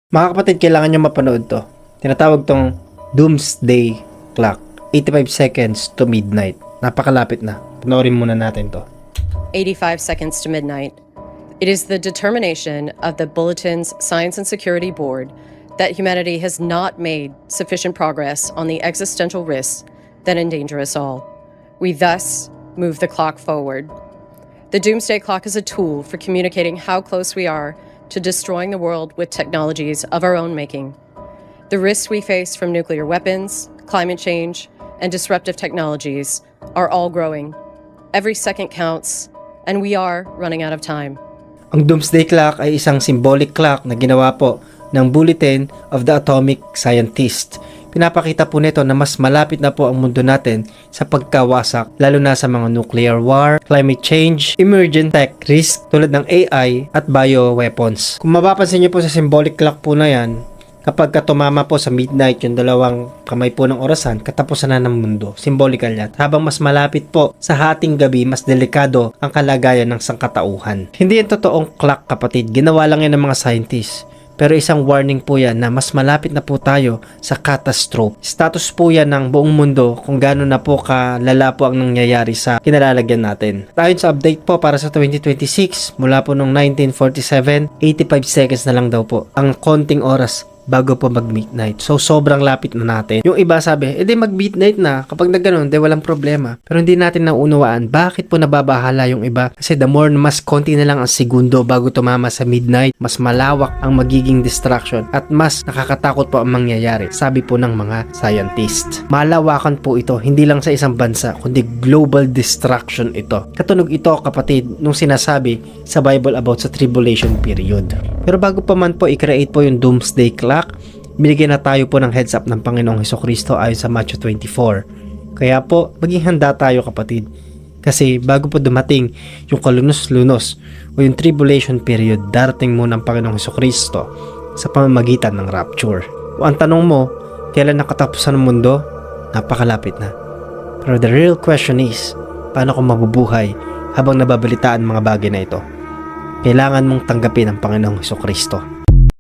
Mga kapatid, kailangan nyo mapanood to. Tinatawag tong Doomsday Clock. 85 seconds to midnight. Napakalapit na. Panoorin muna natin to. 85 seconds to midnight. It is the determination of the Bulletin's Science and Security Board that humanity has not made sufficient progress on the existential risks that endanger us all. We thus move the clock forward. The Doomsday Clock is a tool for communicating how close we are to destroying the world with technologies of our own making. The risks we face from nuclear weapons, climate change, and disruptive technologies are all growing. Every second counts, and we are running out of time. Ang Doomsday Clock ay isang symbolic clock na ginawa po ng Bulletin of the Atomic Scientist. Pinapakita po nito na mas malapit na po ang mundo natin sa pagkawasak, lalo na sa mga nuclear war, climate change, emergent tech risk tulad ng AI at bioweapons. Kung mapapansin niyo po sa symbolic clock po na yan, kapag tumama po sa midnight yung dalawang kamay po ng orasan, katapusan na ng mundo. Symbolical yan. Habang mas malapit po sa hating gabi, mas delikado ang kalagayan ng sangkatauhan. Hindi yung totoong clock, kapatid. Ginawa lang yan ng mga scientists. Pero isang warning po yan na mas malapit na po tayo sa catastrophe. Status po yan ng buong mundo kung gaano na po kalala po ang nangyayari sa kinalalagyan natin. Ayon sa update po para sa 2026, mula po noong 1947, 85 seconds na lang daw po ang konting oras bago po mag-midnight. So, sobrang lapit na natin. Yung iba sabi, edi mag-midnight na. Kapag nagganon, di walang problema. Pero hindi natin naunawaan bakit po nababahala yung iba. Kasi the more na mas konti na lang ang segundo bago tumama sa midnight, mas malawak ang magiging distraction at mas nakakatakot po ang mangyayari. Sabi po ng mga scientist. Malawakan po ito, hindi lang sa isang bansa, kundi global distraction ito. Katunog ito, kapatid, nung sinasabi sa Bible about sa tribulation period. Pero bago pa man po i-create po yung Doomsday Clock, binigyan na tayo po ng heads up ng Panginoong Hesukristo ayon sa Matthew 24. Kaya po, maging handa tayo, kapatid. Kasi bago po dumating yung kalunos-lunos o yung tribulation period, darating muna ang Panginoong Hesukristo sa pamamagitan ng rapture. O ang tanong mo, kailan nakatapusan ng mundo? Napakalapit na. Pero the real question is, paano kung mabubuhay habang nababalitaan mga bagay na ito? Kailangan mong tanggapin ang Panginoong Hesukristo.